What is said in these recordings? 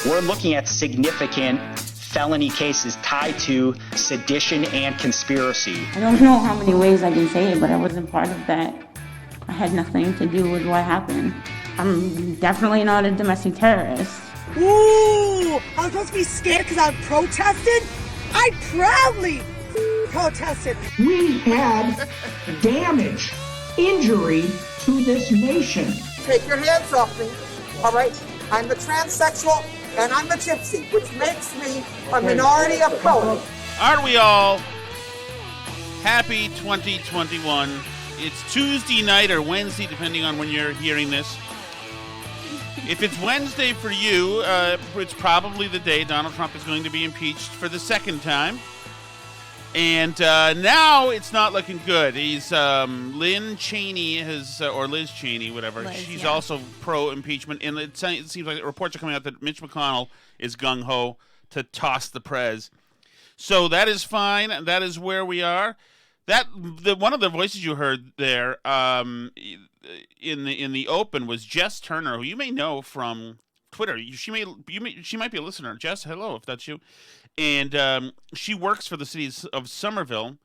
We're looking at significant felony cases tied to sedition and conspiracy. I don't know how many ways I can say it, but I wasn't part of that. I had nothing to do with what happened. I'm definitely not a domestic terrorist. Ooh, I'm supposed to be scared because I protested? I proudly protested. We had damage, injury to this nation. Take your hands off me, all right? I'm the transsexual and I'm a gypsy, which makes me a minority of color. Aren't we all happy 2021? It's Tuesday night or Wednesday, depending on when you're hearing this. If it's Wednesday for you, it's probably the day Donald Trump is going to be impeached for the second time. And now it's not looking good. He's Liz Cheney, whatever. She's also pro-impeachment. And it seems like reports are coming out that Mitch McConnell is gung-ho to toss the prez. So that is fine. That is where we are. One of the voices you heard there in the open was Jess Turner, who you may know from Twitter. She might be a listener. Jess, hello, if that's you. And she works for the city of Somerville,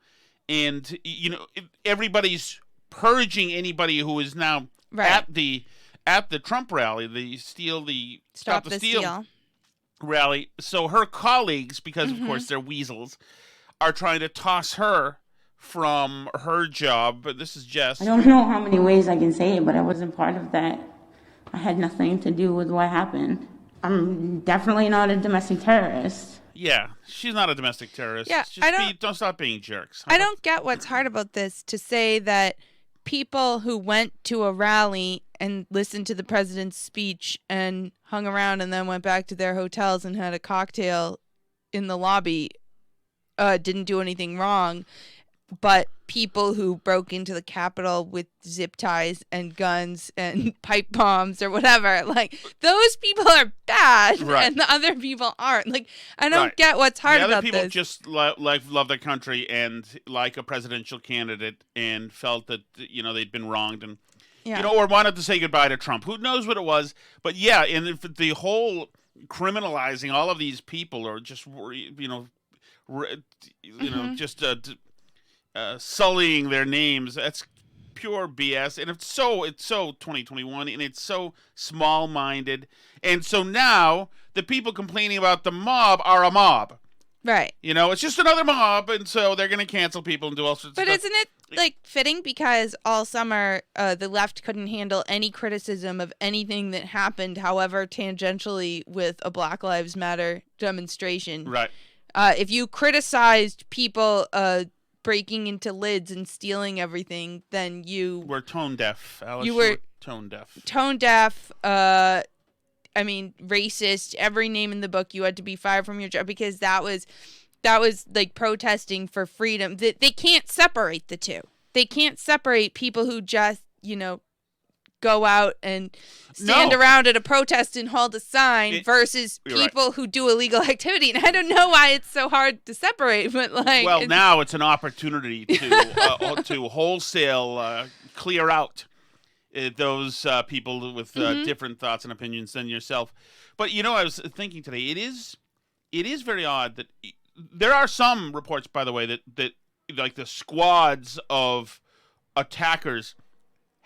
and everybody's purging anybody who is now at the Trump rally, the Stop the Steal rally. So her colleagues, because of course they're weasels, are trying to toss her from her job. But this is Jess. I don't know how many ways I can say it, but I wasn't part of that. I had nothing to do with what happened. I'm definitely not a domestic terrorist. Yeah, she's not a domestic terrorist. Yeah, don't stop being jerks. I don't get what's hard about this, to say that people who went to a rally and listened to the president's speech and hung around and then went back to their hotels and had a cocktail in the lobby didn't do anything wrong. But people who broke into the Capitol with zip ties and guns and pipe bombs or whatever, like, those people are bad, and the other people aren't. Like, I don't get what's hard about this. The other people just love their country and like a presidential candidate and felt that they'd been wronged and or wanted to say goodbye to Trump. Who knows what it was? But yeah, and the whole criminalizing all of these people, or just sullying their names, that's pure BS. And it's so 2021, and it's so small-minded. And so now the people complaining about the mob are a mob. Right. It's just another mob, and so they're going to cancel people and do all sorts of stuff. But isn't it fitting, because all summer the left couldn't handle any criticism of anything that happened, however tangentially, with a Black Lives Matter demonstration. Right. If you criticized people breaking into lids and stealing everything, then you were tone deaf. Alice, you were tone deaf. Tone deaf. Racist. Every name in the book. You had to be fired from your job, because that was like protesting for freedom. They can't separate the two. They can't separate people who just go out and stand around at a protest and hold a sign versus people who do illegal activity. And I don't know why it's so hard to separate, but now it's an opportunity to wholesale clear out those people with different thoughts and opinions than yourself. But I was thinking today, it is very odd that there are some reports, by the way, that like the squads of attackers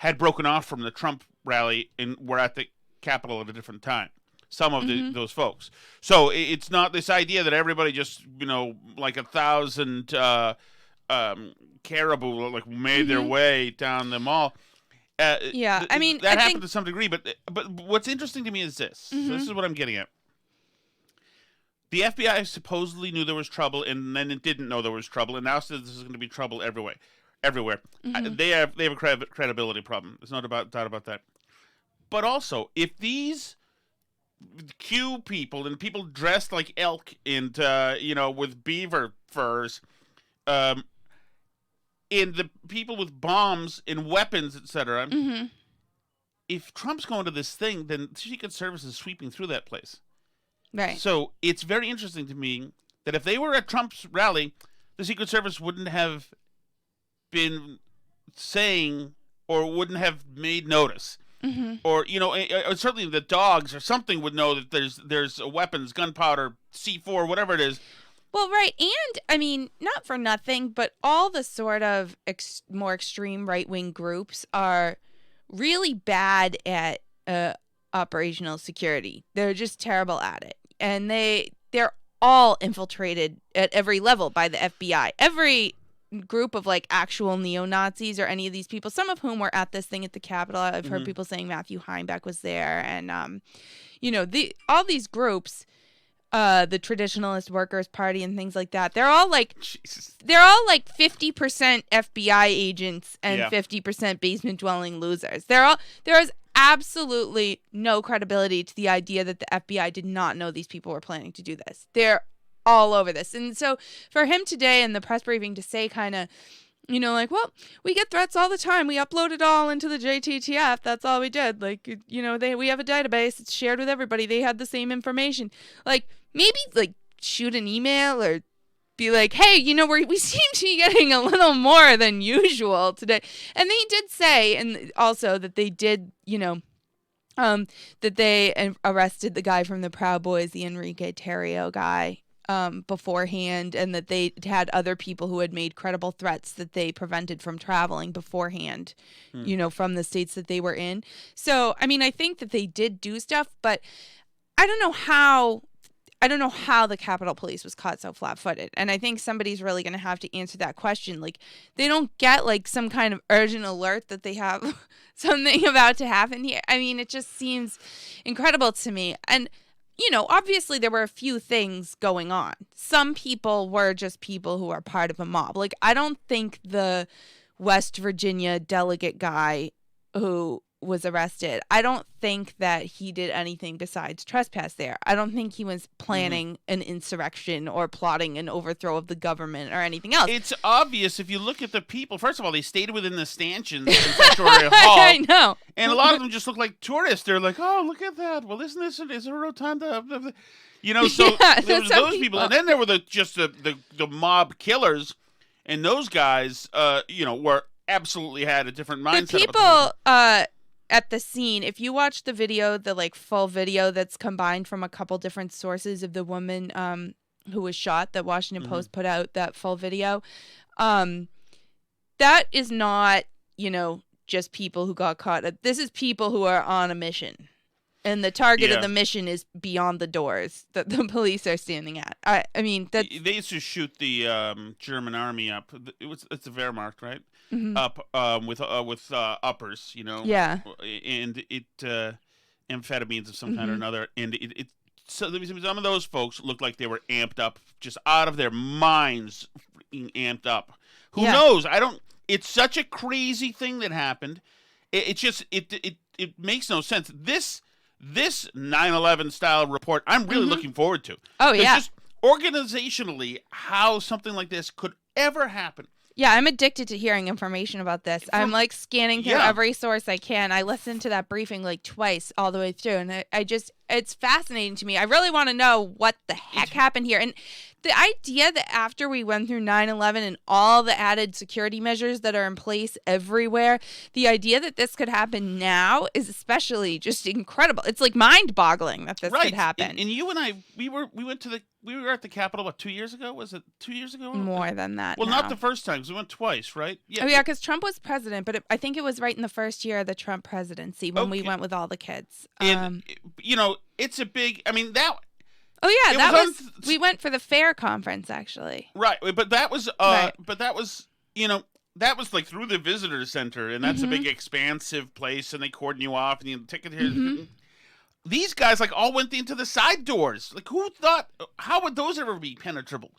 had broken off from the Trump rally and were at the Capitol at a different time. Some of those folks. So it's not this idea that everybody just, like 1,000 caribou made their way down the mall. That happened to some degree. But what's interesting to me is this. So this is what I'm getting at. The FBI supposedly knew there was trouble, and then it didn't know there was trouble, and now says this is going to be trouble everywhere. They have a credibility problem. There's no doubt about that. But also, if these Q people and people dressed like elk and with beaver furs, and the people with bombs and weapons, etc. If Trump's going to this thing, then Secret Service is sweeping through that place. Right. So it's very interesting to me that if they were at Trump's rally, the Secret Service wouldn't have been saying or wouldn't have made notice or or certainly the dogs or something would know that there's weapons, gunpowder, C4, whatever it is. Well, right, and I mean, not for nothing, but all the sort of more extreme right-wing groups are really bad at operational security. They're just terrible at it, and they're all infiltrated at every level by the FBI. Every group of like actual neo-Nazis or any of these people, some of whom were at this thing at the Capitol. I've heard people saying Matthew Heimbach was there, and all these groups, the Traditionalist Workers Party and things like that. They're all like 50% FBI agents and 50% basement dwelling losers. There is absolutely no credibility to the idea that the FBI did not know these people were planning to do this. They're all over this. And so for him today in the press briefing to say kind of, well, we get threats all the time. We upload it all into the JTTF. That's all we did. Like, we have a database. It's shared with everybody. They had the same information. Like, maybe, like, shoot an email or be like, hey, we seem to be getting a little more than usual today. And they did say, and also that they did, that they arrested the guy from the Proud Boys, the Enrique Tarrio guy, beforehand, and that they had other people who had made credible threats that they prevented from traveling beforehand, from the states that they were in. So, I mean, I think that they did do stuff, but I don't know how the Capitol Police was caught so flat-footed. And I think somebody's really going to have to answer that question. Like, they don't get, like, some kind of urgent alert that they have something about to happen here. I mean, it just seems incredible to me. And obviously there were a few things going on. Some people were just people who are part of a mob. Like, I don't think the West Virginia delegate guy who was arrested, I don't think that he did anything besides trespass there. I don't think he was planning an insurrection or plotting an overthrow of the government or anything else. It's obvious if you look at the people. First of all, they stayed within the stanchions in Victoria Hall. I know. And a lot of them just look like tourists. They're like, oh, look at that. Well, isn't this a rotunda? So there was those people. And then there were the mob killers. And those guys, were absolutely had a different mindset. The people at the scene, if you watch the video, the like full video that's combined from a couple different sources of the woman who was shot, that Washington Post put out that full video, that is not, just people who got caught. This is people who are on a mission. And the target of the mission is beyond the doors that the police are standing at. I mean, they used to shoot the German army up. It's the Wehrmacht, right? Up with uppers, Yeah. And it amphetamines of some kind or another, and so some of those folks looked like they were amped up, just out of their minds, freaking amped up. Who knows? It's such a crazy thing that happened. It makes no sense. This 9/11 style report, I'm really looking forward to. Oh, yeah. Just organizationally, how something like this could ever happen. Yeah, I'm addicted to hearing information about this. I'm like scanning through every source I can. I listened to that briefing like twice all the way through, and it's fascinating to me. I really want to know what the heck happened here. And the idea that after we went through 9/11 and all the added security measures that are in place everywhere, the idea that this could happen now is especially just incredible. It's like mind-boggling that this could happen. And you and I, we were at the Capitol, what, 2 years ago? Was it 2 years ago? More than that. Well, not the first time, because we went twice, right? Yeah. Oh, yeah, because Trump was president, but I think it was right in the first year of the Trump presidency when we went with all the kids. And, it's a big, I mean, that... Oh, yeah, we went for the fair conference, actually. Right, but that was, that was like through the visitor center, and that's a big expansive place, and they cordon you off, and you ticket here. These guys all went into the side doors. Like, who thought? How would those ever be penetrable?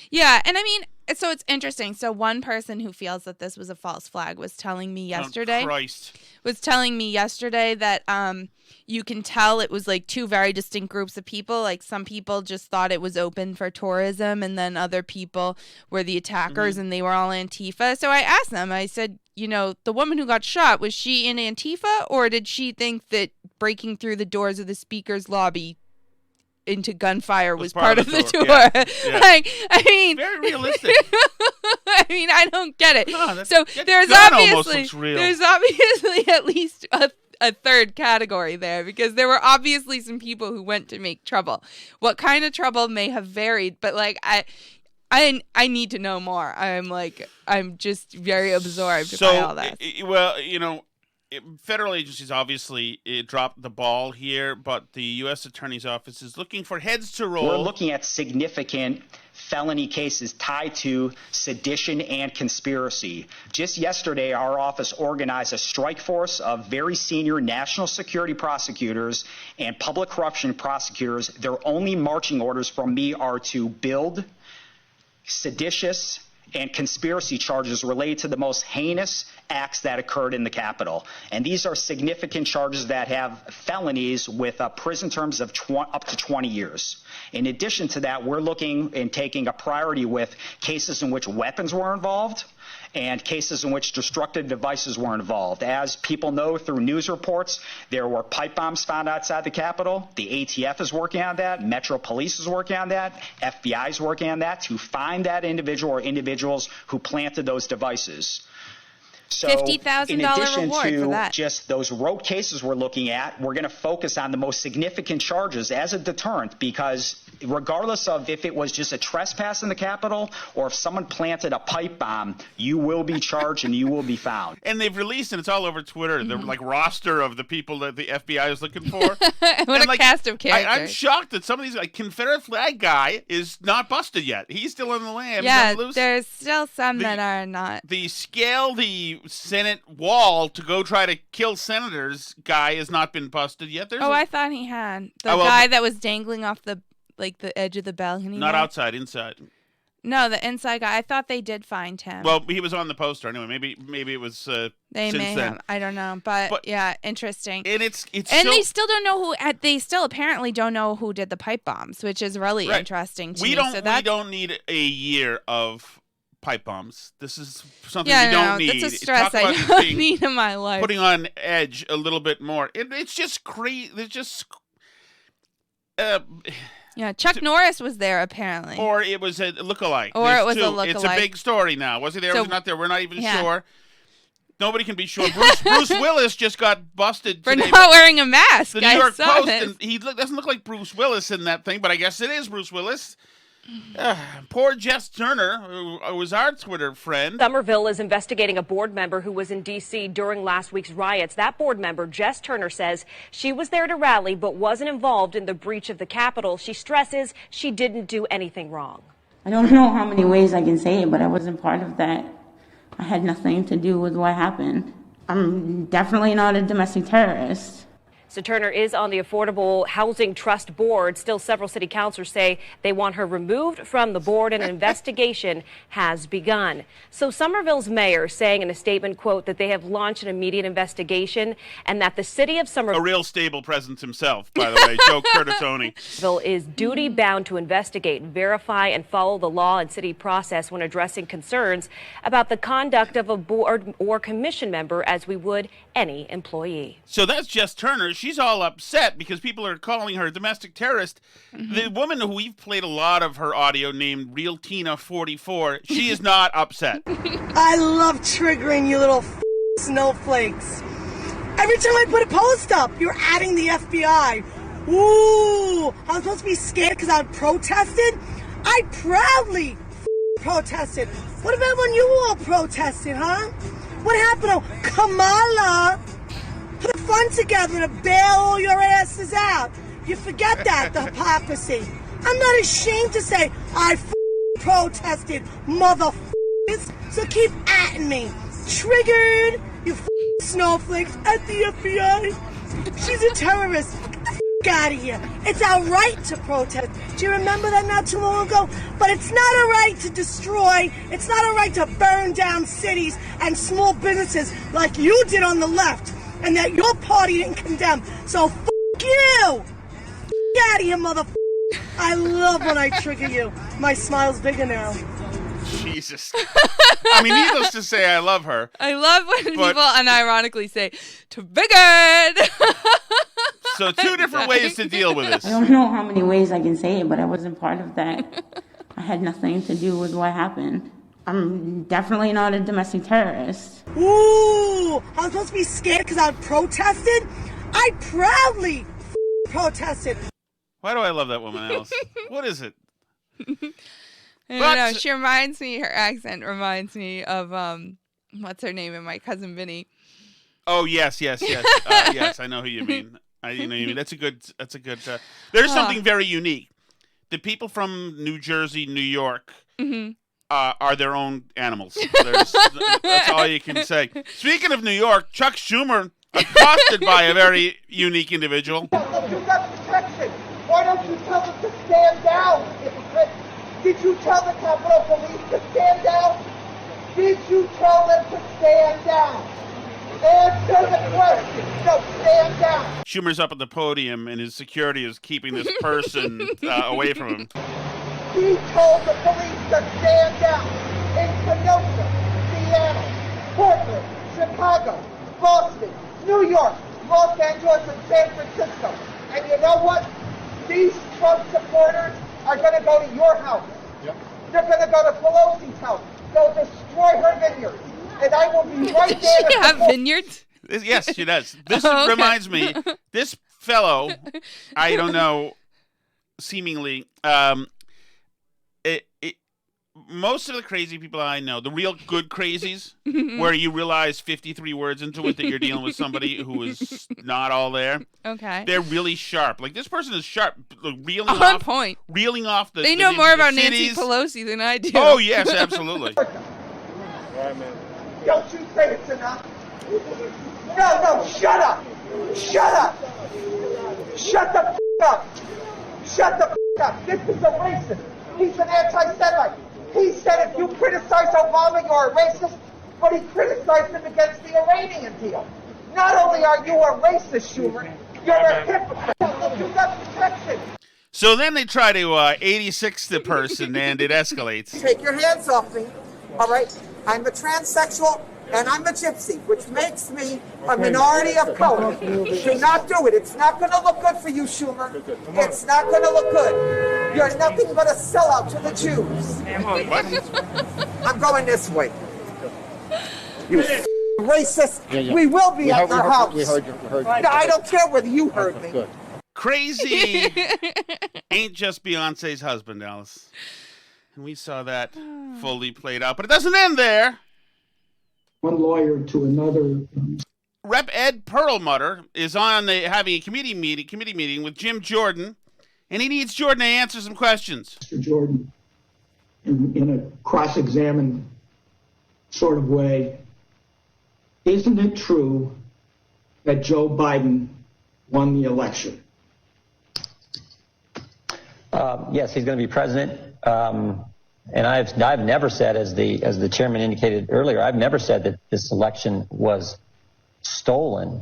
Yeah, and I mean, so it's interesting. So one person who feels that this was a false flag was telling me yesterday. Oh, Christ. Was telling me yesterday that you can tell it was like two very distinct groups of people. Like, some people just thought it was open for tourism, and then other people were the attackers, and they were all Antifa. So I asked them, I said, the woman who got shot, was she in Antifa, or did she think that breaking through the doors of the speaker's lobby into gunfire was part of the tour? Yeah. Like, I mean, very realistic. I mean, I don't get it. No, so there's obviously at least a third category there, because there were obviously some people who went to make trouble. What kind of trouble may have varied, but like I need to know more. I'm just very absorbed by all that. Well, federal agencies obviously dropped the ball here, but the U.S. Attorney's Office is looking for heads to roll. We're looking at significant felony cases tied to sedition and conspiracy. Just yesterday, our office organized a strike force of very senior national security prosecutors and public corruption prosecutors. Their only marching orders from me are to build seditious and conspiracy charges related to the most heinous acts that occurred in the Capitol. And these are significant charges that have felonies with prison terms of up to 20 years. In addition to that, we're looking and taking a priority with cases in which weapons were involved and cases in which destructive devices were involved. As people know through news reports, there were pipe bombs found outside the Capitol. The ATF is working on that. Metro Police is working on that. FBI is working on that to find that individual or individuals who planted those devices. So $50,000 in addition reward to for that. just those road cases we're looking at, we're going to focus on the most significant charges as a deterrent, because regardless of if it was just a trespass in the Capitol or if someone planted a pipe bomb, you will be charged and you will be found. And they've released, and it's all over Twitter, the roster of the people that the FBI is looking for. What a cast of characters. I'm shocked that some of these, Confederate flag guy is not busted yet. He's still on the lam. Yeah, there's still some that are not. The scale the Senate wall to go try to kill senators guy has not been busted yet. I thought he had. The guy that was dangling off the edge of the balcony. Not outside, inside. No, the inside guy. I thought they did find him. Well, he was on the poster anyway. Maybe it was they since may then. have. I don't know, but yeah, interesting. And they still don't know who. They still apparently don't know who did the pipe bombs, which is really interesting to me. We don't need a year of pipe bombs. This is something we don't need. That's a stress I don't need in my life. Putting on edge a little bit more. It's just crazy. It's just. Yeah, Chuck Norris was there apparently. Or it was a lookalike. Or it was a lookalike. It's a big story now. Was he there? Was he not there? We're not even sure. Nobody can be sure. Bruce Willis just got busted for today not wearing a mask. The New York Post, and he doesn't look like Bruce Willis in that thing, but I guess it is Bruce Willis. Poor Jess Turner, who was our Twitter friend. Somerville is investigating a board member who was in D.C. during last week's riots. That board member, Jess Turner, says she was there to rally but wasn't involved in the breach of the Capitol. She stresses she didn't do anything wrong. I don't know how many ways I can say it, but I wasn't part of that. I had nothing to do with what happened. I'm definitely not a domestic terrorist. So Turner is on the Affordable Housing Trust Board. Still, several city councilors say they want her removed from the board, and an investigation has begun. So Somerville's mayor saying in a statement, quote, that they have launched an immediate investigation and that the city of Somerville... A real stable presence himself, by the way, Joe Curtatone. ...is duty-bound to investigate, verify, and follow the law and city process when addressing concerns about the conduct of a board or commission member as we would any employee. So that's Jess Turner. She's all upset because people are calling her a domestic terrorist. The woman who we've played a lot of her audio named Real Tina 44, she is not upset. I love triggering you little snowflakes. Every time I put a post up, you're adding the FBI. Ooh, I'm supposed to be scared because I protested? I proudly protested. What about when you all protested, huh? What happened to Kamala? Put a fund together to bail all your asses out. You forget that, the hypocrisy. I'm not ashamed to say I protested, motherfuckers. So keep atting me. Triggered, you snowflakes at the FBI. She's a terrorist. Get the out of here. It's our right to protest. Do you remember that not too long ago? But it's not a right to destroy. It's not a right to burn down cities and small businesses like you did on the left. And that your party didn't condemn. So you! Get out of here, motherfucker! I love when I trigger you. My smile's bigger now. Jesus. I mean, needless to say, I love her. I love when people unironically say, triggered! So two different ways to deal with this. I don't know how many ways I can say it, but I wasn't part of that. I had nothing to do with what happened. I'm definitely not a domestic terrorist. Ooh, Ooh, I'm supposed to be scared because I protested? I proudly protested. Why do I love that woman, Alice? What is it? I don't know. She reminds me, her accent reminds me of, what's her name in My Cousin Vinny. Oh, yes. Yes, I know who you mean. That's a good, there's something very unique. The people from New Jersey, New York, are their own animals. That's all you can say. Speaking of New York, Chuck Schumer accosted by a very unique individual. You got protection. Why don't you tell them to stand down, hypocrite? Did you tell the Capitol Police to stand down? Did you tell them to stand down? Answer the question. No, stand down. Schumer's up at the podium, and his security is keeping this person away from him. He told the police to stand down in Kenosha, Seattle, Portland, Chicago, Boston, New York, Los Angeles, and San Francisco. And you know what? These Trump supporters are going to go to your house. Yep. They're going to go to Pelosi's house. They'll destroy her vineyards. And I will be right there. Does she have vineyards? Yes, she does. This reminds me, this fellow, I don't know, seemingly, most of the crazy people I know, the real good crazies, where you realize 53 words into it that you're dealing with somebody who is not all there. Okay. They're really sharp. Like, this person is sharp, reeling on point. Reeling off the They know more about cities. Nancy Pelosi than I do. Oh, yes, absolutely. Don't you say it's enough? No, shut up! Shut up! Shut the f*** up! Shut the f*** up! This is a racist. He's an anti-Semite. He said if you criticize Obama, you're a racist, but he criticized him against the Iranian deal. Not only are you a racist, Schumer, you're a hypocrite. You got protection. So then they try to 86 the person, and it escalates. Take your hands off me, all right? I'm a transsexual, and I'm a gypsy, which makes me a minority of color. Do not do it. It's not going to look good for you, Schumer. It's not going to look good. You're nothing but a sellout to the Jews. What? I'm going this way. You racist. We will be at your house. We heard you. No, I don't care whether you heard me. Good. Crazy ain't just Beyonce's husband, Alice. And we saw that fully played out. But it doesn't end there. One lawyer to another. Rep. Ed Perlmutter is on having a committee meeting with Jim Jordan, and he needs Jordan to answer some questions. Mr. Jordan, in a cross-examined sort of way, isn't it true that Joe Biden won the election? Yes, he's going to be president. And I've never said, as the chairman indicated earlier, I've never said that this election was stolen.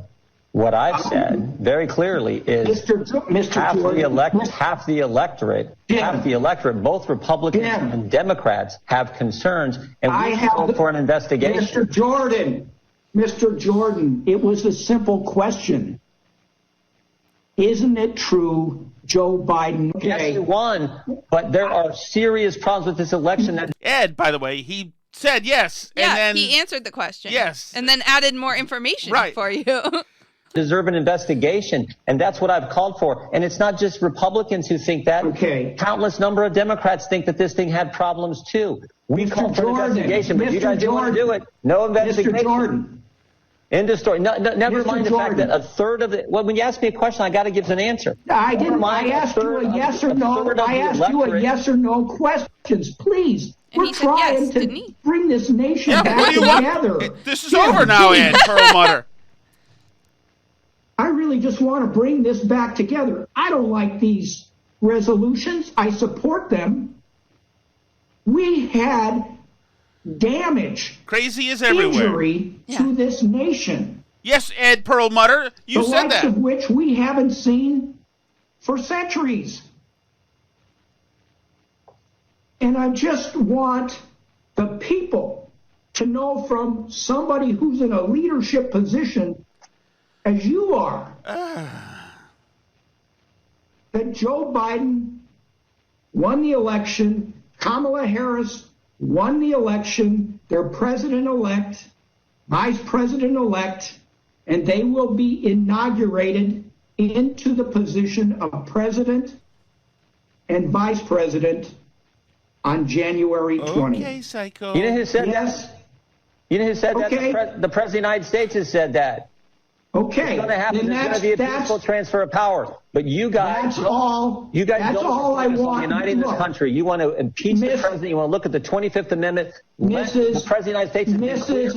What I've said very clearally is half the electorate, both Republicans and Democrats, have concerns, and we called for an investigation. Mr. Jordan, it was a simple question. Isn't it true Joe Biden? Yes, he won, but there are serious problems with this election. Ed, by the way, he said yes. Yeah, and then he answered the question. Yes. And then added more information for you. Deserve an investigation, and that's what I've called for. And it's not just Republicans who think that. Okay. Countless number of Democrats think that this thing had problems too. We called for an investigation, but you guys didn't want to do it. No investigation. Mr. Jordan. End of story. Never Mr. mind the fact that a third of it. Well, when you ask me a question, I got to give an answer. I didn't. I asked you a yes or no. I asked you a yes or no questions, please. And We're he said trying yes, to didn't he? bring this nation Yeah, back what do you together. want? This is over now, Ed Perlmutter. I really just want to bring this back together. I don't like these resolutions. I support them. We had damage, Crazy is everywhere. injury to this nation. Yes, Ed Perlmutter, you the said likes that. of which we haven't seen for centuries. And I just want the people to know from somebody who's in a leadership position, as you are, that Joe Biden won the election, Kamala Harris won the election, their president-elect, Vice President-elect, and they will be inaugurated into the position of President and Vice President on January 20th. Okay, psycho. You know who said Yes. that? You know who said Okay. that? The President of the United States has said that. Okay. It's going to happen. Then There's going to be a peaceful transfer of power. But you guys, that's all. you guys That's don't all I focus on want. uniting this Look, country. You want to impeach the president. You want to look at the 25th Amendment. The President of the United States has been clear.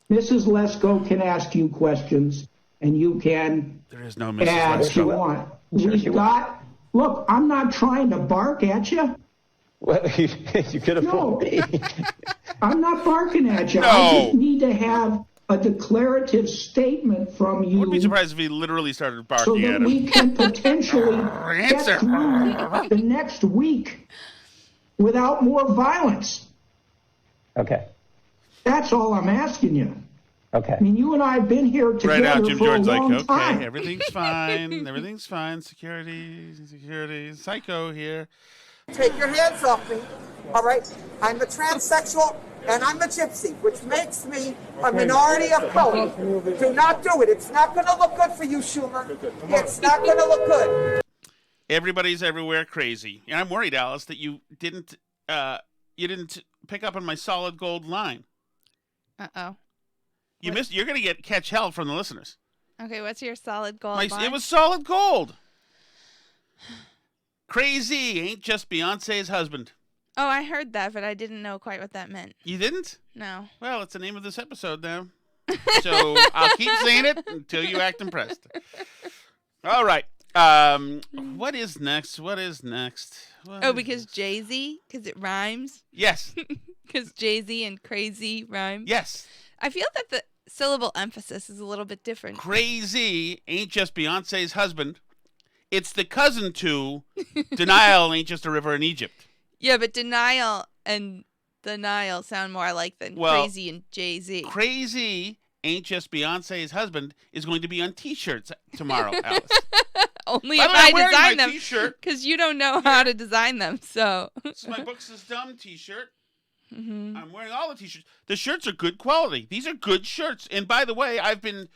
Mrs. Lesko can ask you questions, and you can There is no Mrs. add if you Lesko. want. Sure We've she will. got. Look, I'm not trying to bark at you. Well, you could have No. fooled me. I'm not barking at you. No. I just need to have a declarative statement from I wouldn't be you surprised if he literally started so barking at that him. we can potentially get Answer. through the next week without more violence. Okay. That's all I'm asking you. Okay. I mean, you and I have been here together Right now, Jim for Jordan's a like, long okay, time. everything's fine. Everything's fine. Security. Psycho here. Take your hands off me, all right? I'm a transsexual and I'm a gypsy, which makes me a minority of color. Do not do it. It's not going to look good for you, Schumer. It's not going to look good. Everybody's everywhere crazy. And I'm worried, Alice, that you didn't pick up on my solid gold line. Uh-oh. You missed. You're going to catch hell from the listeners. Okay, what's your solid gold line? It was solid gold. Crazy ain't just Beyonce's husband. Oh, I heard that, but I didn't know quite what that meant. You didn't? No. Well, it's the name of this episode now. So I'll keep saying it until you act impressed. All right. What is next? Because Jay-Z? Because it rhymes? Yes. Because Jay-Z and crazy rhyme? Yes. I feel that the syllable emphasis is a little bit different. Crazy ain't just Beyonce's husband. It's the cousin to Denial ain't just a river in Egypt. Yeah, but denial and the Nile sound more alike than crazy and Jay-Z. Crazy ain't just Beyonce's husband is going to be on T-shirts tomorrow, Alice. Only By if the way, I'm I wearing design my them. T-shirt. Because you don't know how to design them, so. This is my Books is Dumb T-shirt. Mm-hmm. I'm wearing all the T-shirts. The shirts are good quality. These are good shirts. And by the way, I've been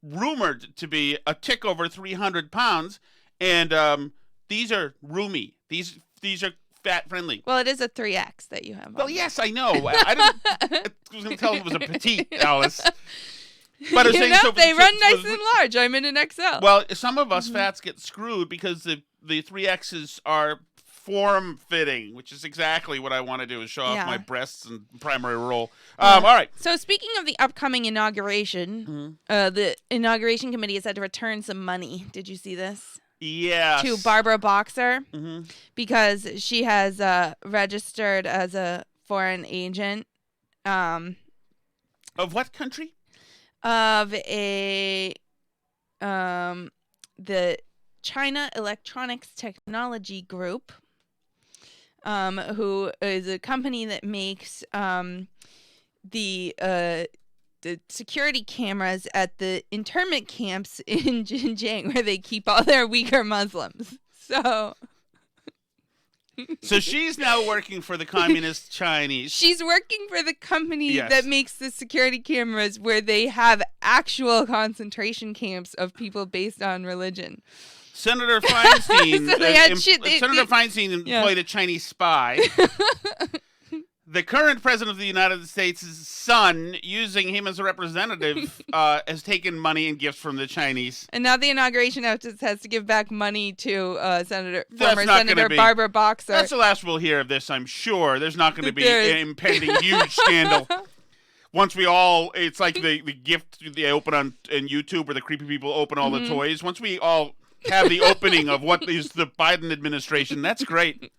rumored to be a tick over 300 pounds. And these are roomy. These are fat friendly. Well, it is a 3X that you have. Well, yes, I know. I was going to tell them it was a petite, Alice. But They run nice and large. I'm in an XL. Well, some of us fats get screwed because the 3Xs are form-fitting, which is exactly what I want to do, is show off my breasts and primary role. All right. So speaking of the upcoming inauguration, the inauguration committee has had to return some money. Did you see this? Yes. To Barbara Boxer, because she has registered as a foreign agent. Of what country? Of the China Electronics Technology Group, who is a company that makes the security cameras at the internment camps in Xinjiang, where they keep all their Uyghur Muslims. So she's now working for the communist Chinese. She's working for the company that makes the security cameras where they have actual concentration camps of people based on religion. Senator Feinstein, Senator Feinstein employed a Chinese spy. The current president of the United States' son, using him as a representative, has taken money and gifts from the Chinese. And now the inauguration has to give back money to former Senator Senator Barbara Boxer. That's the last we'll hear of this, I'm sure. There's not going to be an impending huge scandal. Once we all, it's like the gift they open on YouTube where the creepy people open all the toys. Once we all have the opening of what is the Biden administration, that's great.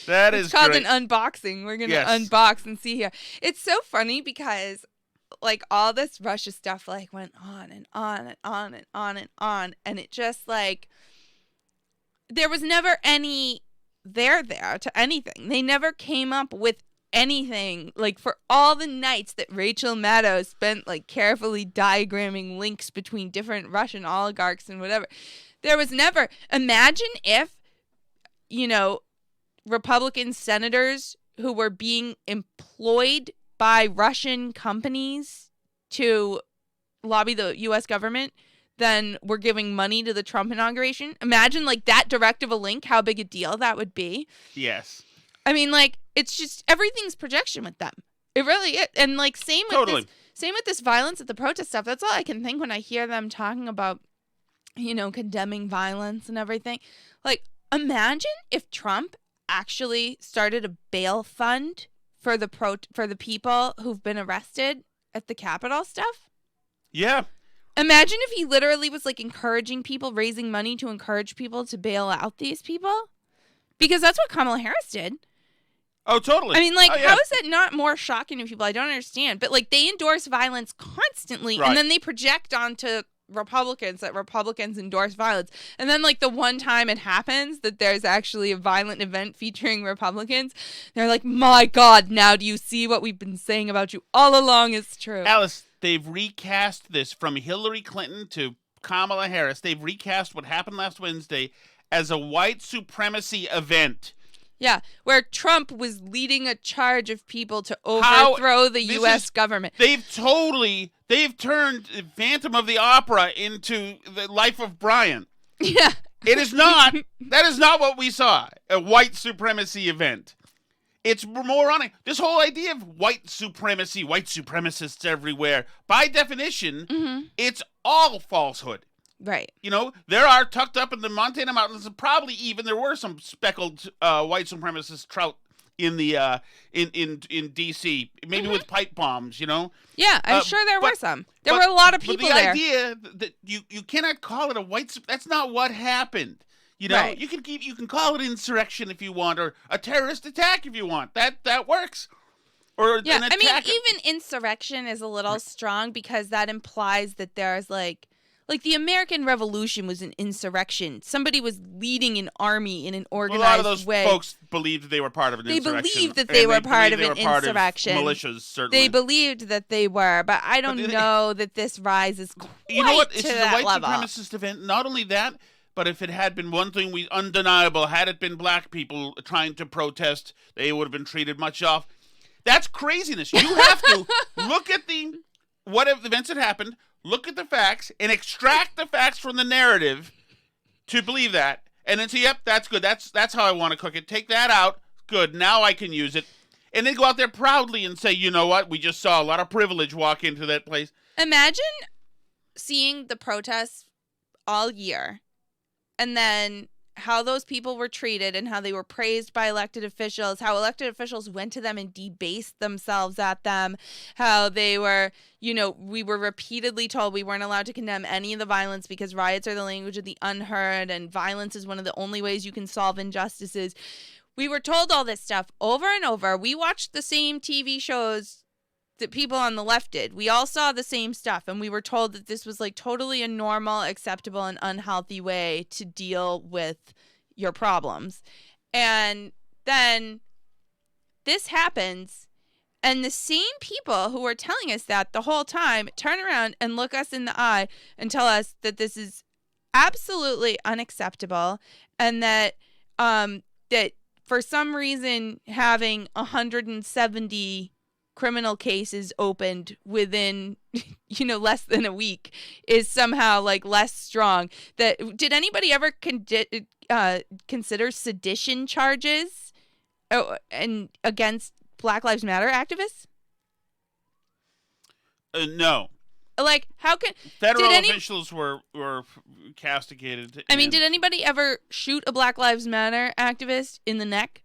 That is called great. An unboxing. We're going to unbox and see here. It's so funny because like all this Russia stuff like went on and on and on and on and on. And it just like, there was never any there to anything. They never came up with anything. Like for all the nights that Rachel Maddow spent like carefully diagramming links between different Russian oligarchs and whatever, there was never, imagine if, Republican senators who were being employed by Russian companies to lobby the U.S. government than we're giving money to the Trump inauguration. Imagine, like, that direct of a link, how big a deal that would be. Yes. I mean, like, it's just everything's projection with them. It really is. And, like, same with this violence at the protest stuff. That's all I can think when I hear them talking about, you know, condemning violence and everything. Like, imagine if Trump actually started a bail fund for the people who've been arrested at the Capitol stuff. Yeah. Imagine if he literally was, like, encouraging people, raising money to encourage people to bail out these people. Because that's what Kamala Harris did. Oh, totally. I mean, like, how is that not more shocking to people? I don't understand. But, like, they endorse violence constantly, right. And then they project onto Republicans that Republicans endorse violence. And then, like, the one time it happens that there's actually a violent event featuring Republicans, they're like, my God, now do you see what we've been saying about you all along is true? Alice, they've recast this from Hillary Clinton to Kamala Harris. They've recast what happened last Wednesday as a white supremacy event. Yeah, where Trump was leading a charge of people to overthrow the U.S. government. They've turned Phantom of the Opera into the Life of Brian. Yeah. That is not what we saw, a white supremacy event. It's moronic. This whole idea of white supremacy, white supremacists everywhere, by definition, it's all falsehood. Right. You know, there are tucked up in the Montana mountains, and probably even there were some speckled white supremacist trout in the in D.C. Maybe with pipe bombs. You know. Yeah, I'm sure there were some. There were a lot of people there. But the idea that you cannot call it a white, that's not what happened. You know, right. you can call it insurrection if you want, or a terrorist attack if you want. That works. Or yeah, an attack. I mean, even insurrection is a little strong because that implies that there's like the American Revolution was an insurrection. Somebody was leading an army in an organized way. A lot of those folks believed they were part of an insurrection. They believed that they were part of an insurrection. Militias, certainly. They believed that they were, but I don't know that this rises quite you know what? to It's that a white level. supremacist event. Not only that, but if it had been one thing undeniable, had it been black people trying to protest, they would have been treated much off. That's craziness. You have to look at what events had happened, look at the facts, and extract the facts from the narrative to believe that. And then say, yep, that's good. That's how I want to cook it. Take that out. Good. Now I can use it. And then go out there proudly and say, you know what? We just saw a lot of privilege walk into that place. Imagine seeing the protests all year and then how those people were treated and how they were praised by elected officials, how elected officials went to them and debased themselves at them, how they were, we were repeatedly told we weren't allowed to condemn any of the violence because riots are the language of the unheard and violence is one of the only ways you can solve injustices. We were told all this stuff over and over. We watched the same TV shows that people on the left did. We all saw the same stuff, and we were told that this was like totally a normal, acceptable, and unhealthy way to deal with your problems. And then this happens, and the same people who were telling us that the whole time turn around and look us in the eye and tell us that this is absolutely unacceptable, and that that for some reason having 170 criminal cases opened within, less than a week is somehow like less strong. Did anybody ever consider sedition charges and against Black Lives Matter activists? No. Like, how can federal officials were castigated? I mean, did anybody ever shoot a Black Lives Matter activist in the neck?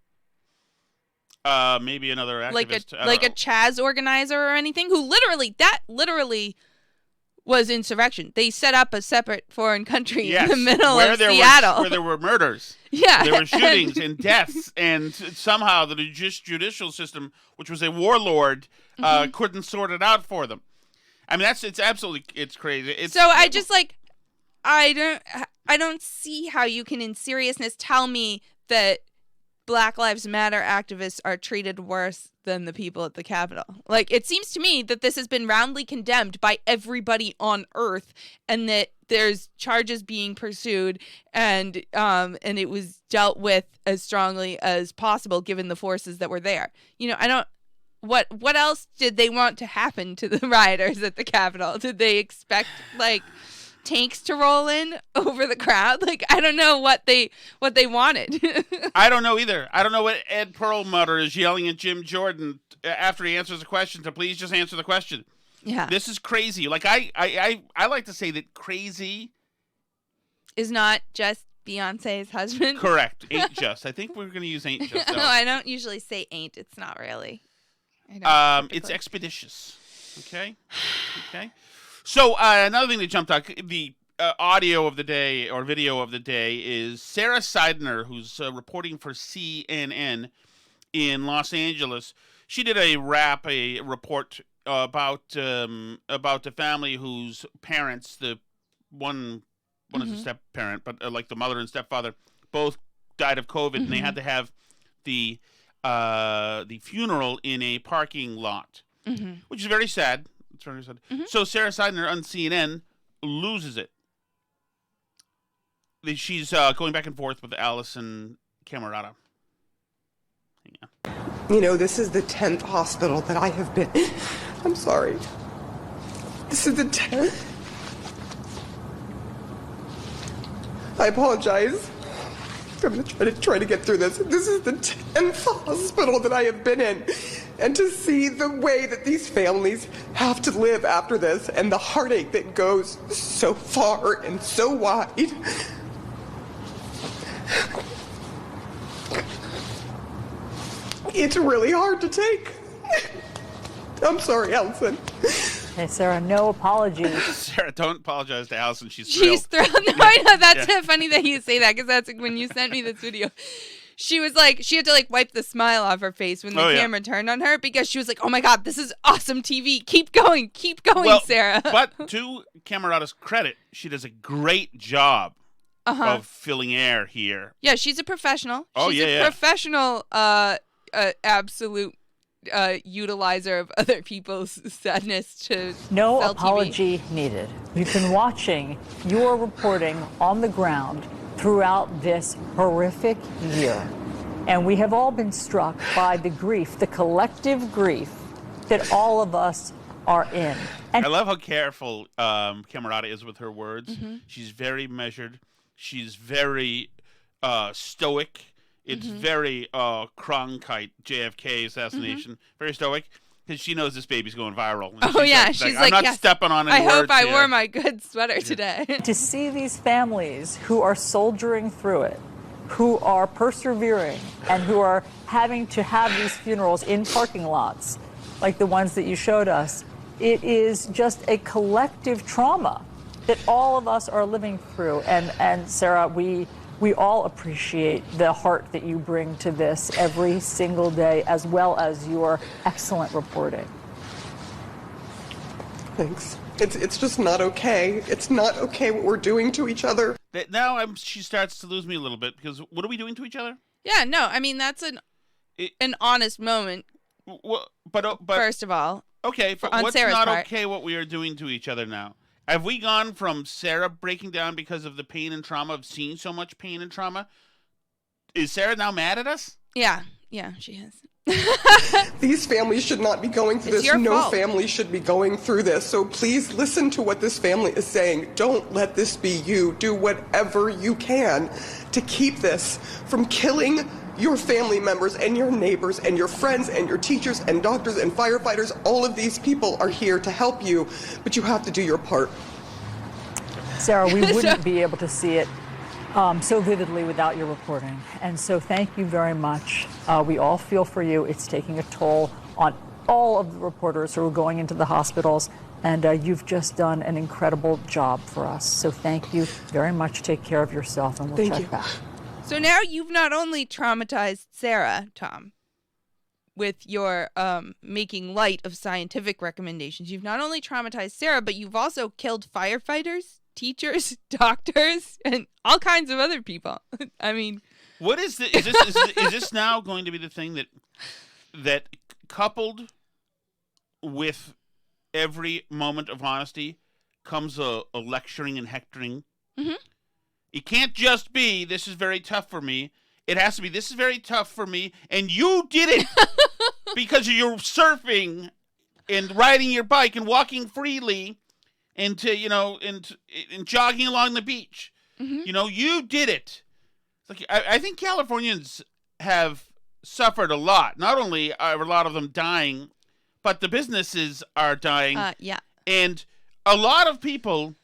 Maybe another activist. Like a Chaz organizer or anything, who literally was insurrection. They set up a separate foreign country in the middle of Seattle. Where there were murders. Yeah. There were shootings and deaths, and somehow the judicial system, which was a warlord, couldn't sort it out for them. I mean, it's crazy. So I just I don't see how you can in seriousness tell me that Black Lives Matter activists are treated worse than the people at the Capitol. Like, it seems to me that this has been roundly condemned by everybody on Earth, and that there's charges being pursued, and it was dealt with as strongly as possible given the forces that were there. what else did they want to happen to the rioters at the Capitol? Did they expect like tanks to roll in over the crowd? Like, I don't know what they wanted. I don't know either. I don't know what Ed Perlmutter is yelling at Jim Jordan after he answers a question to please just answer the question. Yeah. This is crazy. Like I like to say that crazy is not just Beyonce's husband. Correct. Ain't just. I think we're going to use ain't just. No, I don't usually say ain't. It's not really. It's expeditious. Okay. So another thing that jumped out, the audio of the day or video of the day is Sarah Seidner, who's reporting for CNN in Los Angeles. She did a report about the family whose parents, the one is a step parent, but like the mother and stepfather, both died of COVID, and they had to have the funeral in a parking lot, which is very sad. It's very sad. So Sarah Seidner on CNN loses it. She's going back and forth with Allison Camerata. You know, this is the 10th hospital that I have been. I'm sorry. This is the 10th. I apologize. I'm going to try to get through this. This is the 10th hospital that I have been in. And to see the way that these families have to live after this and the heartache that goes so far and so wide. It's really hard to take. I'm sorry, Allison. Hey, Sarah, no apologies. Sarah, don't apologize to Allison. She's thrilled. No, I know. That's funny that you say that, because that's when you sent me this video. She was like, she had to like wipe the smile off her face when the camera turned on her, because she was like, oh my God, this is awesome TV. Keep going, Sarah. But to Camerata's credit, she does a great job of filling air here. Yeah, she's a professional. Oh, she's a professional, absolute utilizer of other people's sadness to no sell apology TV. needed. We've been watching your reporting on the ground throughout this horrific year, and we have all been struck by the grief, the collective grief that all of us are in. And I love how careful Camerata is with her words. She's very measured. She's very stoic. It's very Cronkite, JFK assassination. Very stoic, because she knows this baby's going viral. And she's like, I'm not stepping on any words. I hope I wore my good sweater today. To see these families who are soldiering through it, who are persevering, and who are having to have these funerals in parking lots, like the ones that you showed us, it is just a collective trauma that all of us are living through. And Sarah, we all appreciate the heart that you bring to this every single day, as well as your excellent reporting. Thanks. It's just not okay. It's not okay what we're doing to each other. Now she starts to lose me a little bit, because what are we doing to each other? Yeah, no, I mean, that's an honest moment. But first of all, okay, but what's Sarah's not part. okay what we are doing to each other now? Have we gone from Sarah breaking down because of the pain and trauma of seeing so much pain and trauma? Is Sarah now mad at us? Yeah, she is. These families should not be going through this. No family should be going through this. So please listen to what this family is saying. Don't let this be you. Do whatever you can to keep this from killing your family members and your neighbors and your friends and your teachers and doctors and firefighters. All of these people are here to help you, but you have to do your part. Sarah, we wouldn't be able to see it so vividly without your reporting. And so thank you very much. We all feel for you. It's taking a toll on all of the reporters who are going into the hospitals, and you've just done an incredible job for us. So thank you very much. Take care of yourself, and we'll check back. So now you've not only traumatized Sarah, Tom, with your making light of scientific recommendations. You've not only traumatized Sarah, but you've also killed firefighters, teachers, doctors, and all kinds of other people. I mean, what is this? Is this now going to be the thing that coupled with every moment of honesty comes a lecturing and hectoring? It can't just be, this is very tough for me. It has to be, this is very tough for me, and you did it. because you're surfing and riding your bike and walking freely and jogging along the beach. Mm-hmm. You did it. It's like I think Californians have suffered a lot. Not only are a lot of them dying, but the businesses are dying. Yeah. And a lot of people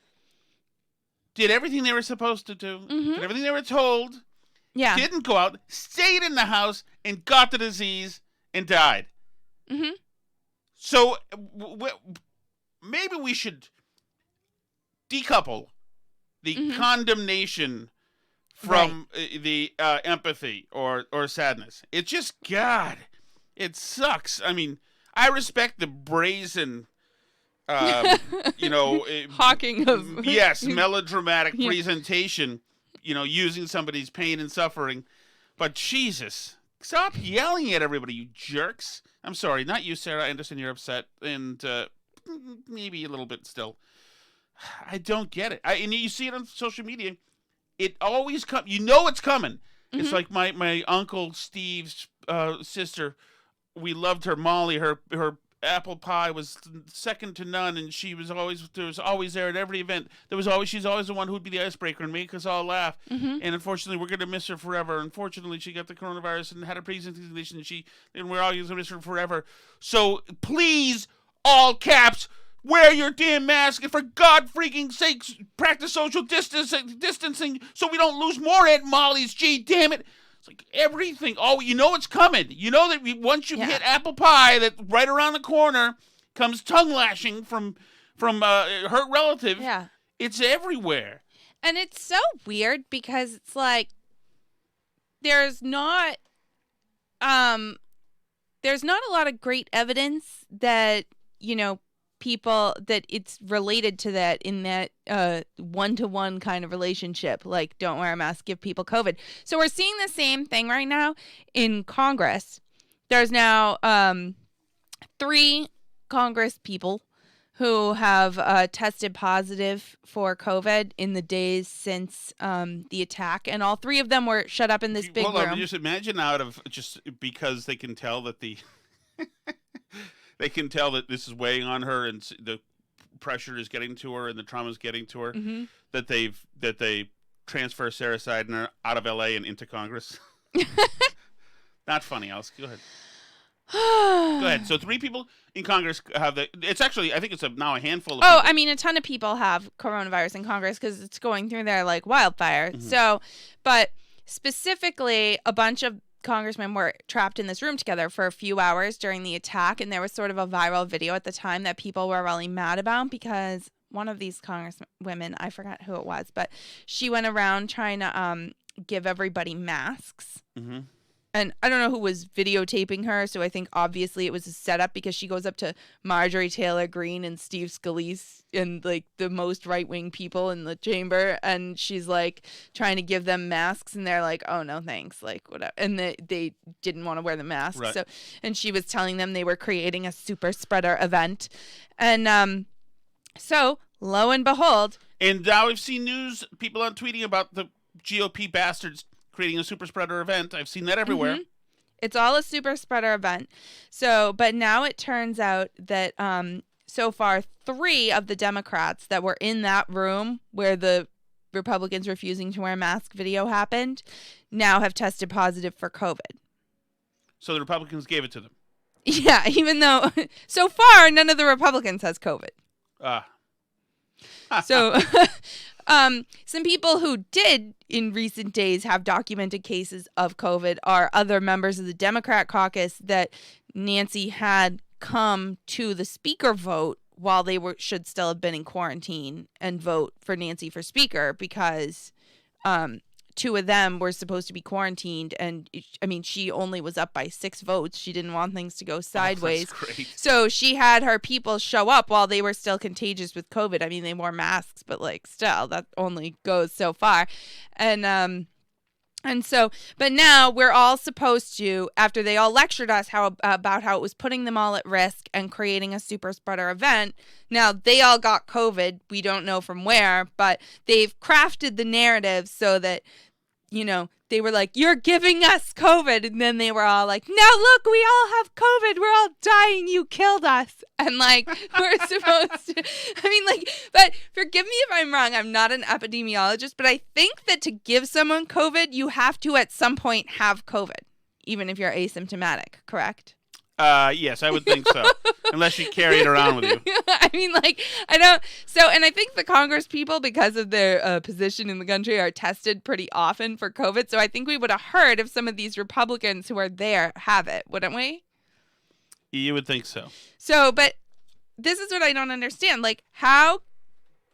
did everything they were supposed to do, did everything they were told, didn't go out, stayed in the house, and got the disease and died. Mm-hmm. So maybe we should decouple the condemnation from the empathy or sadness. It just, God, it sucks. I mean, I respect the brazen... hawking of melodramatic presentation, using somebody's pain and suffering. But Jesus, stop yelling at everybody, you jerks. I'm sorry, not you, Sarah. I understand you're upset, and maybe a little bit still. I don't get it. And you see it on social media. It always comes. It's coming. Mm-hmm. It's like my uncle Steve's sister. We loved her, Molly. Her apple pie was second to none, and she was always there at every event. She's always the one who'd be the icebreaker and make us all laugh. Mm-hmm. And unfortunately, we're gonna miss her forever. Unfortunately, she got the coronavirus and had a pre-existing condition, and we're all gonna miss her forever. So please, all caps, wear your damn mask, and for God freaking sakes, practice social distancing so we don't lose more Aunt Molly's. Gee, damn it. It's like everything. Oh, it's coming. You know that once you've hit apple pie, that right around the corner comes tongue lashing from hurt relative. Yeah. It's everywhere. And it's so weird because it's like there's not a lot of great evidence that, people that it's related to that in that one-to-one kind of relationship, like don't wear a mask, give people COVID. So we're seeing the same thing right now in Congress. There's now 3 Congress people who have tested positive for COVID in the days since the attack, and all 3 of them were shut up in this big room. Just imagine just because they can tell that they can tell that this is weighing on her and the pressure is getting to her and the trauma is getting to her, that they transfer Sarah Seidner out of LA and into Congress. Not funny, Alice. Go ahead. Go ahead. So 3 people in Congress have it's actually, I think it's now a handful of people. I mean, a ton of people have coronavirus in Congress because it's going through there like wildfire. Mm-hmm. So, but specifically, a bunch of congressmen were trapped in this room together for a few hours during the attack, and there was sort of a viral video at the time that people were really mad about because one of these congresswomen, I forgot who it was, but she went around trying to give everybody masks. Mm-hmm. And I don't know who was videotaping her, so I think obviously it was a setup because she goes up to Marjorie Taylor Greene and Steve Scalise and like the most right-wing people in the chamber, and she's like trying to give them masks, and they're like, "Oh no, thanks," like whatever, and they didn't want to wear the masks. Right. So, and she was telling them they were creating a super spreader event, and so lo and behold, and now we've seen news people are tweeting about the GOP bastards creating a super spreader event. I've seen that everywhere. Mm-hmm. It's all a super spreader event. So, but now it turns out that so far 3 of the Democrats that were in that room where the Republicans refusing to wear a mask video happened now have tested positive for COVID. So the Republicans gave it to them. Yeah, even though so far none of the Republicans has COVID. So some people who did in recent days have documented cases of COVID are other members of the Democrat caucus that Nancy had come to the speaker vote while they should still have been in quarantine and vote for Nancy for speaker because 2 of them were supposed to be quarantined, and I mean she only was up by 6 votes. She didn't want things to go sideways. That's great. So she had her people show up while they were still contagious with COVID. I mean, they wore masks, but like still that only goes so far. And so, but now we're all supposed to, after they all lectured us about how it was putting them all at risk and creating a super spreader event. Now they all got COVID. We don't know from where, but they've crafted the narrative so that, they were like, you're giving us COVID. And then they were all like, now look, we all have COVID. We're all dying. You killed us. And like, we're supposed to, I mean, like, but forgive me if I'm wrong. I'm not an epidemiologist, but I think that to give someone COVID, you have to at some point have COVID, even if you're asymptomatic, correct? Yes, I would think so. Unless you carry it around with you. I mean, like, I don't. So, and I think the Congress people, because of their position in the country, are tested pretty often for COVID. So I think we would have heard if some of these Republicans who are there have it, wouldn't we? You would think so. So, but this is what I don't understand. Like, how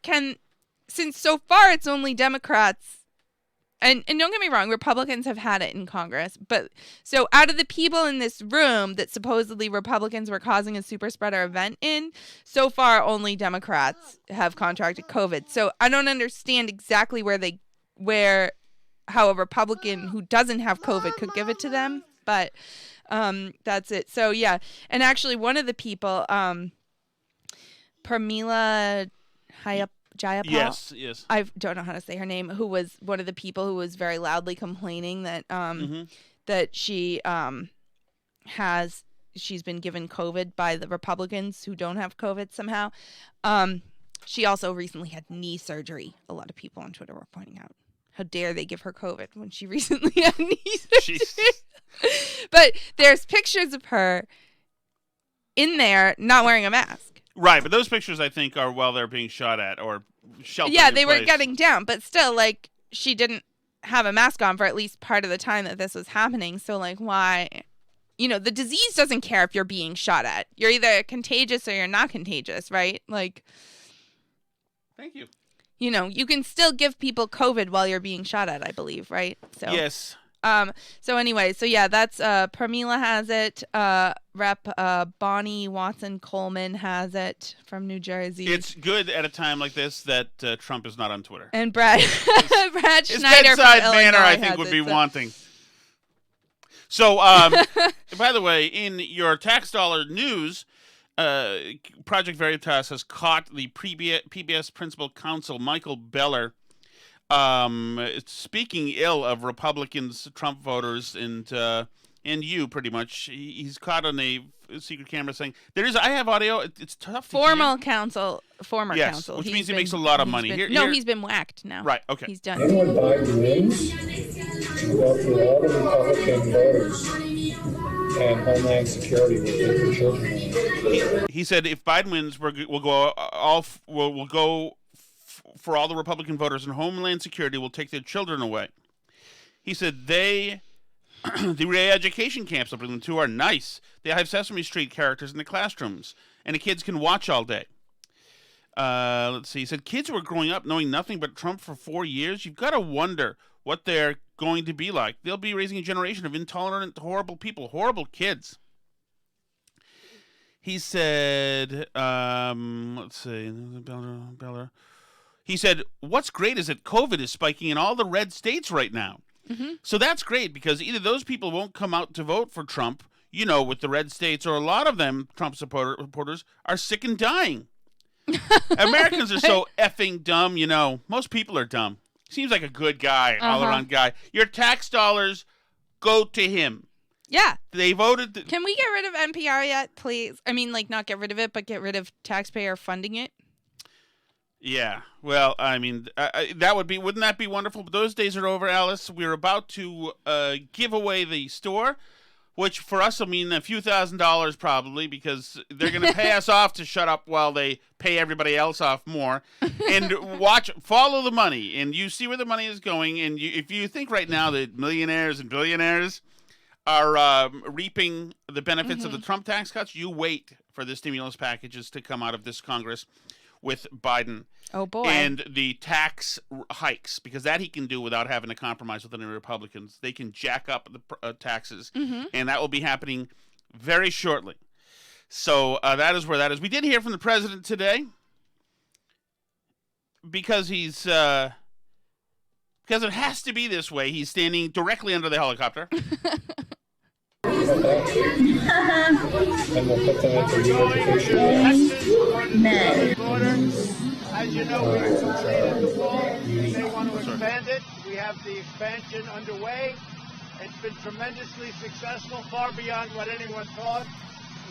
can, since so far it's only Democrats, and don't get me wrong, Republicans have had it in Congress, but so out of the people in this room that supposedly Republicans were causing a super spreader event in, so far only Democrats have contracted COVID. So I don't understand exactly how a Republican who doesn't have COVID could give it to them, but that's it. So yeah, and actually one of the people, Pramila Jayapal. Yes. I don't know how to say her name. Who was one of the people who was very loudly complaining that that she's been given COVID by the Republicans who don't have COVID somehow. She also recently had knee surgery. A lot of people on Twitter were pointing out, how dare they give her COVID when she recently had knee surgery. But there's pictures of her in there not wearing a mask. Right, but those pictures, I think, are while they're being shot at or sheltered Yeah, in they place. were getting down, but still, like, she didn't have a mask on for at least part of the time that this was happening. So, like, why? You know, the disease doesn't care if you're being shot at. You're either contagious or you're not contagious, right? Like, thank you. You know, you can still give people COVID while you're being shot at, I believe, right? So yes. So anyway, so yeah, that's Pramila has it. Rep Bonnie Watson Coleman has it from New Jersey. It's good at a time like this that Trump is not on Twitter. And Brad his Schneider bedside from manner, Illinois I think, would be wanting. So, by the way, in your tax dollar news, Project Veritas has caught the PBS principal counsel, Michael Beller, speaking ill of Republicans, Trump voters, and you, pretty much. He's caught on a secret camera saying, I have audio, it's tough to former hear. Counsel. Yes, which means he makes a lot of money. He's been whacked now. Right, okay. He's done. Then when Biden wins, we'll go through all the Republican voters, and Homeland Security will take the children away. He said if Biden wins, we'll go for all the Republican voters, and Homeland Security will take their children away. He said the re-education camps up in the two are nice. They have Sesame Street characters in the classrooms, and the kids can watch all day. Let's see. He said kids who are growing up knowing nothing but Trump for 4 years, you've got to wonder what they're going to be like. They'll be raising a generation of intolerant, horrible people, horrible kids. He said, let's see. Beller. He said, what's great is that COVID is spiking in all the red states right now. Mm-hmm. So that's great because either those people won't come out to vote for Trump, you know, with the red states, or a lot of them, Trump supporters, are sick and dying. Americans are so effing dumb, you know. Most people are dumb. Seems like a good guy, all-around guy. Your tax dollars go to him. Yeah. They voted. Can we get rid of NPR yet, please? I mean, like, not get rid of it, but get rid of taxpayer funding it. Yeah. Well, I mean, wouldn't that be wonderful? But those days are over, Alice. We're about to give away the store, which for us will mean a few $1,000s probably, because they're going to pay us off to shut up while they pay everybody else off more. And follow the money, and you see where the money is going. And if you think right now that millionaires and billionaires are reaping the benefits of the Trump tax cuts, you wait for the stimulus packages to come out of this Congress with Biden. Oh, boy. And the tax hikes, because that he can do without having to compromise with any Republicans. They can jack up the taxes, and that will be happening very shortly. So that is where that is. We did hear from the president today, because because it has to be this way. He's standing directly under the helicopter. And we'll put them into re-education. As you know, we want to expand it. We We have the expansion underway. It's been tremendously successful, far beyond what anyone thought.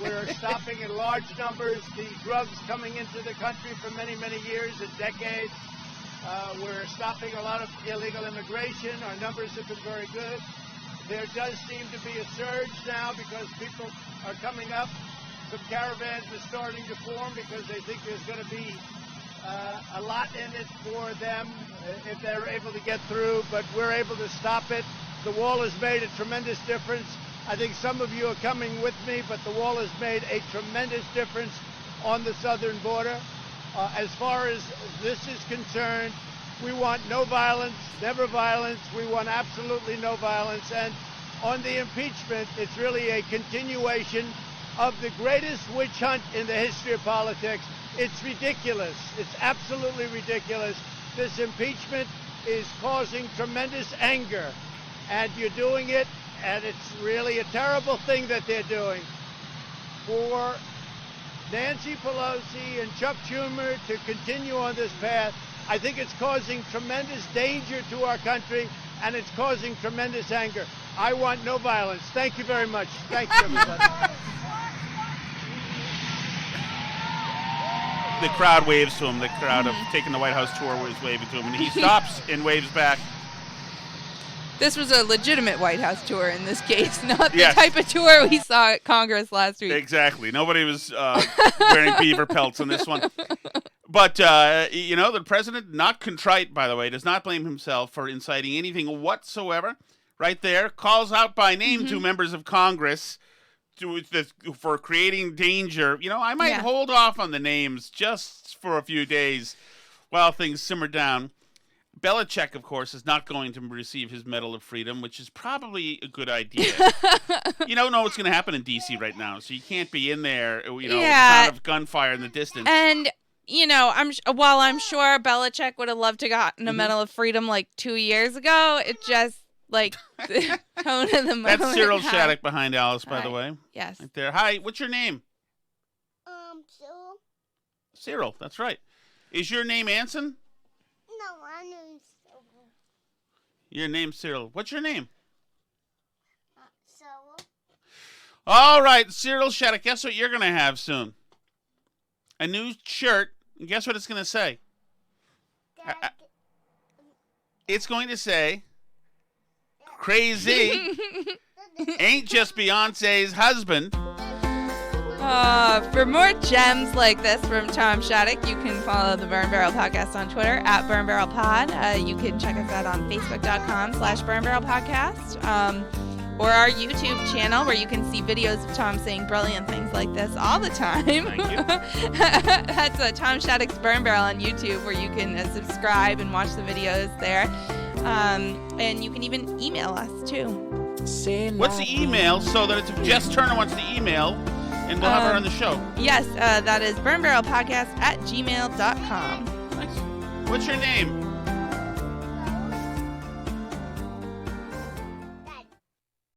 We're stopping in large numbers the drugs coming into the country for many, many years and decades. We're stopping a lot of illegal immigration. Our numbers have been very good. There does seem to be a surge now because people are coming up. Some caravans are starting to form because they think there's going to be a lot in it for them if they're able to get through, but we're able to stop it. The wall has made a tremendous difference. I think some of you are coming with me, but the wall has made a tremendous difference on the southern border. As far as this is concerned, we want no violence, never violence. We want absolutely no violence. And on the impeachment, it's really a continuation of the greatest witch hunt in the history of politics. It's ridiculous. It's absolutely ridiculous. This impeachment is causing tremendous anger, and you're doing it, and it's really a terrible thing that they're doing. For Nancy Pelosi and Chuck Schumer to continue on this path, I think it's causing tremendous danger to our country, and it's causing tremendous anger. I want no violence. Thank you very much. Thank you, everybody. The crowd waves to him. The crowd of taking the White House tour was waving to him, and he stops and waves back. This was a legitimate White House tour in this case, not the type of tour we saw at Congress last week. Exactly. Nobody was wearing beaver pelts on this one. But, the president, not contrite, by the way, does not blame himself for inciting anything whatsoever. Right there, calls out by name to members of Congress for creating danger. I might hold off on the names just for a few days while things simmer down. Belichick, of course, is not going to receive his Medal of Freedom, which is probably a good idea. You don't know what's going to happen in D.C. right now, so you can't be in there, with the sound of gunfire in the distance. And, while I'm sure Belichick would have loved to gotten a Medal of Freedom like 2 years ago, it just, the tone of the moment. That's Cyril Shattuck behind Alice, by the way. Yes. Right there. Hi, what's your name? Cyril. Cyril, that's right. Is your name Anson? No, my name's Cyril. Your name's Cyril. What's your name? Cyril. All right, Cyril Shattuck. Guess what you're going to have soon? A new shirt. And guess what it's going to say? It's going to say, crazy ain't just Beyonce's husband. For more gems like this from Tom Shattuck, you can follow the Burn Barrel Podcast on Twitter at Burn Barrel Pod. You can check us out on Facebook.com/Burn Barrel Podcast. Or our YouTube channel where you can see videos of Tom saying brilliant things like this all the time. Thank you. That's Tom Shattuck's Burn Barrel on YouTube, where you can subscribe and watch the videos there. And you can even email us too. What's the email so that if Jess Turner wants to email, and we'll have her on the show? Yes, that is burnbarrelpodcast@gmail.com. Nice. What's your name?